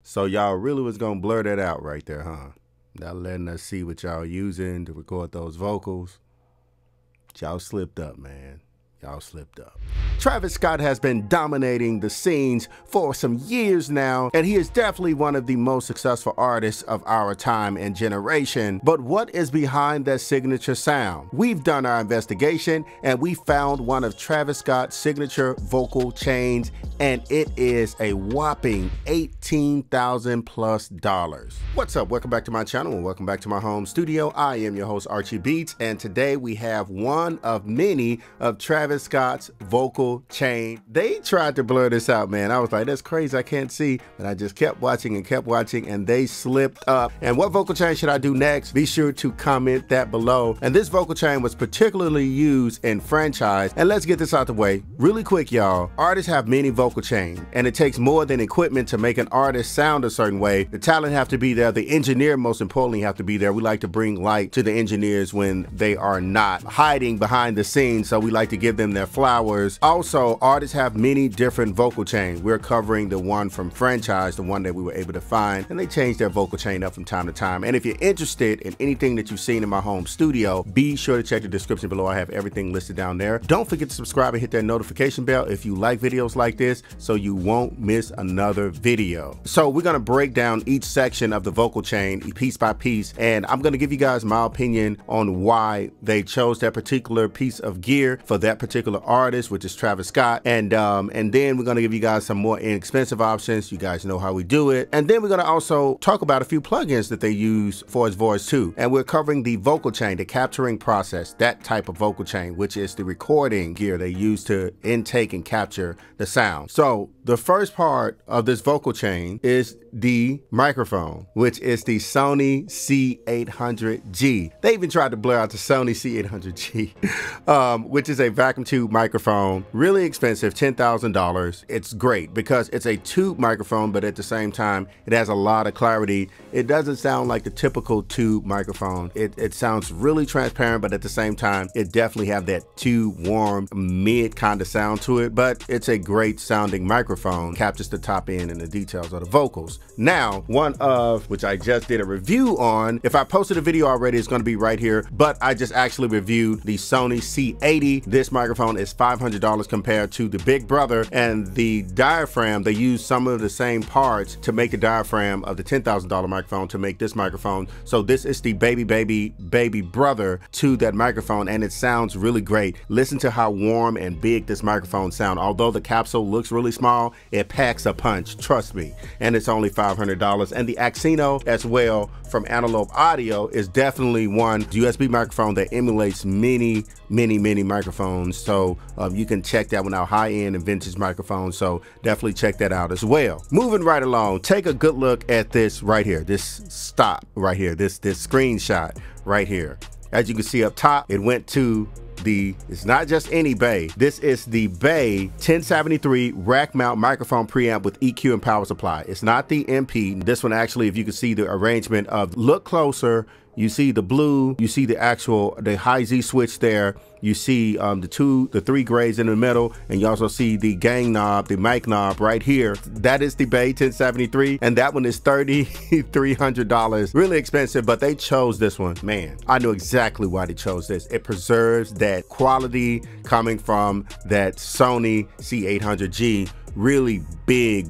So y'all really was gonna blur that out right there, huh? Not letting us see what y'all using to record those vocals. Y'all slipped up, man. Y'all slipped up. Travis Scott has been dominating the scenes for some years now, and he is definitely one of the most successful artists of our time and generation. But what is behind that signature sound? We've done our investigation, and we found one of Travis Scott's signature vocal chains, and it is a whopping $18,000 plus. What's up? Welcome back to my channel, and welcome back to my home studio. I am your host, Archie Beats, and today we have one of many of Travis Scott's vocal chain. They tried to blur this out, man. I was like, that's crazy, I can't see, but I just kept watching, and they slipped up. And what vocal chain should I do next? Be sure to comment that below. And this vocal chain was particularly used in Franchise. And let's get this out the way really quick, y'all. Artists have many vocal chains, and it takes more than equipment to make an artist sound a certain way. The talent have to be there. The engineer, most importantly, have to be there. We like to bring light to the engineers when they are not hiding behind the scenes, so we like to give them their flowers. Also, artists have many different vocal chains. We're covering the one from Franchise, the one that we were able to find, and they change their vocal chain up from time to time. And if you're interested in anything that you've seen in my home studio, be sure to check the description below. I have everything listed down there. Don't forget to subscribe and hit that notification bell if you like videos like this, so you won't miss another video. So we're gonna break down each section of the vocal chain piece by piece, and I'm gonna give you guys my opinion on why they chose that particular piece of gear for that particular artist, which is Travis Scott, and then we're gonna give you guys some more inexpensive options. You guys know how we do it. And then we're gonna also talk about a few plugins that they use for his voice too. And we're covering the vocal chain, the capturing process, that type of vocal chain, which is the recording gear they use to intake and capture the sound. So the first part of this vocal chain is the microphone, which is the Sony C800G. They even tried to blur out the Sony C800G, which is a vacuum tube microphone, really expensive, $10,000. It's great because it's a tube microphone, but at the same time, it has a lot of clarity. It doesn't sound like the typical tube microphone. It sounds really transparent, but at the same time, it definitely have that tube warm mid kind of sound to it, but it's a great sounding microphone, captures the top end and the details of the vocals. Now, one of which I just did a review on, if I posted a video already, it's going to be right here, but I just actually reviewed the Sony C80. This microphone is $500 compared to the big brother, and the diaphragm, they use some of the same parts to make the diaphragm of the $10,000 microphone to make this microphone. So this is the baby brother to that microphone, and it sounds really great. Listen to how warm and big this microphone sounds. Although the capsule looks really small, it packs a punch, trust me, and it's only $500. And the Axino as well from Analog Audio is definitely one USB microphone that emulates many microphones. So you can check that one out, high-end and vintage microphones. So definitely check that out as well. Moving right along, take a good look at this right here, this stop right here, this screenshot right here. As you can see up top, it went to it's not just any Bay. This is the Bay 1073 rack mount microphone preamp with EQ and power supply. It's not the MP. This one actually, if you can see the arrangement of, look closer, you see the blue, you see the high Z switch there. You see the three grays in the middle, and you also see the gang knob, the mic knob right here. That is the Bay 1073, and that one is $3,300. Really expensive, but they chose this one. Man, I know exactly why they chose this. It preserves that quality coming from that Sony C800G. Really big,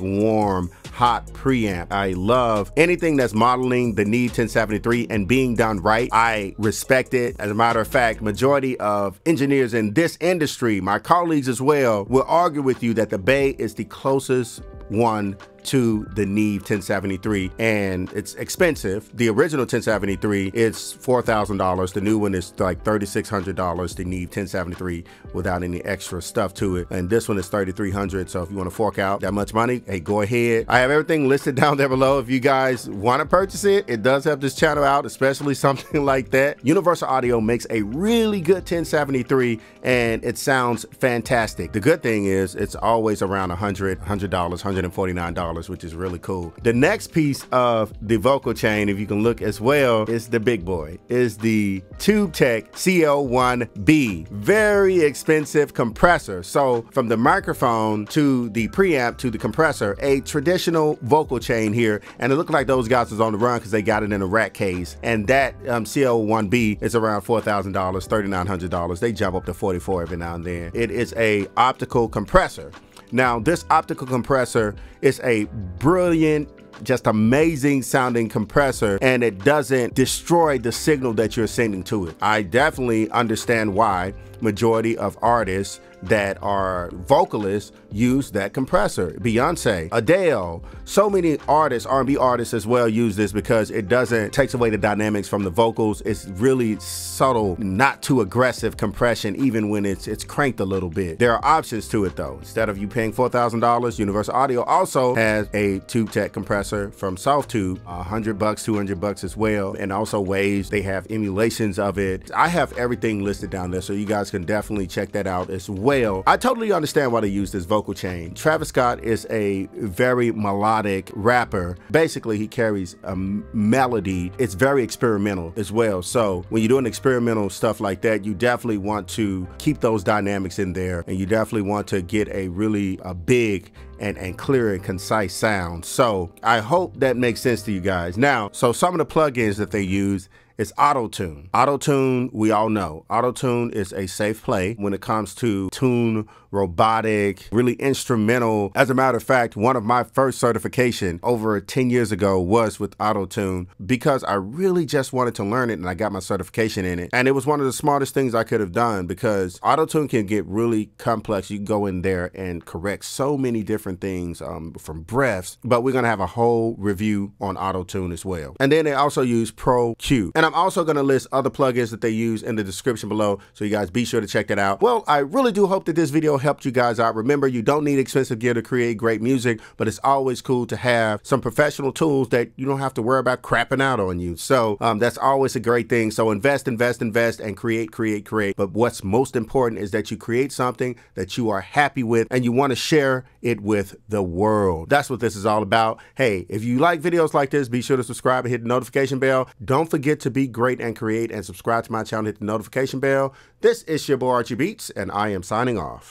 warm, hot preamp. I love anything that's modeling the Neve 1073 and being done right. I respect it. As a matter of fact, majority of engineers in this industry, my colleagues as well, will argue with you that the Bay is the closest one to the Neve 1073, and it's expensive. The original 1073 is $4,000. The new one is like $3,600, the Neve 1073 without any extra stuff to it. And this one is $3,300. So if you want to fork out that much money, hey, go ahead. I have everything listed down there below. If you guys want to purchase it, it does help this channel out, especially something like that. Universal Audio makes a really good 1073, and it sounds fantastic. The good thing is it's always around $100, $149. $4,000, which is really cool. The next piece of the vocal chain, if you can look as well, is the big boy, is the TubeTech CL1B. Very expensive compressor. So from the microphone to the preamp to the compressor, a traditional vocal chain here. And it looked like those guys was on the run because they got it in a rack case. And that CL1B is around $4,000, $3,900. They jump up to $44,000 every now and then. It is a optical compressor. Now, this optical compressor is a brilliant, just amazing sounding compressor, and it doesn't destroy the signal that you're sending to it. I definitely understand why majority of artists that are vocalists use that compressor. Beyonce, Adele, so many artists, R&B artists as well, use this because it takes away the dynamics from the vocals. It's really subtle, not too aggressive compression, even when it's cranked a little bit. There are options to it though. Instead of you paying $4,000, Universal Audio also has a TubeTech compressor from SoftTube, $100, $200 as well. And also Waves, they have emulations of it. I have everything listed down there, so you guys can definitely check that out as well. I totally understand why they use this vocal chain. Travis Scott is a very melodic rapper. Basically, he carries a melody. It's very experimental as well. So when you're doing experimental stuff like that, you definitely want to keep those dynamics in there, and you definitely want to get a really big and clear and concise sound. So I hope that makes sense to you guys. Now, so some of the plugins that they use is Auto-Tune. Auto-Tune, we all know. Auto-Tune is a safe play when it comes to tune, robotic, really instrumental. As a matter of fact, one of my first certification over 10 years ago was with Auto-Tune because I really just wanted to learn it, and I got my certification in it. And it was one of the smartest things I could have done because Auto-Tune can get really complex. You can go in there and correct so many different things from breaths, but we're gonna have a whole review on Auto-Tune as well. And then they also use Pro Q. And I'm also gonna list other plugins that they use in the description below, so you guys be sure to check that out. Well, I really do hope that this video helped you guys out. Remember, you don't need expensive gear to create great music, but it's always cool to have some professional tools that you don't have to worry about crapping out on you. So that's always a great thing. So invest, invest, invest, and create, create, create. But what's most important is that you create something that you are happy with and you want to share it with the world. That's what this is all about. Hey, if you like videos like this, be sure to subscribe and hit the notification bell. Don't forget to be great and create, and subscribe to my channel, hit the notification bell. This is your boy Archie Beats, and I am signing off.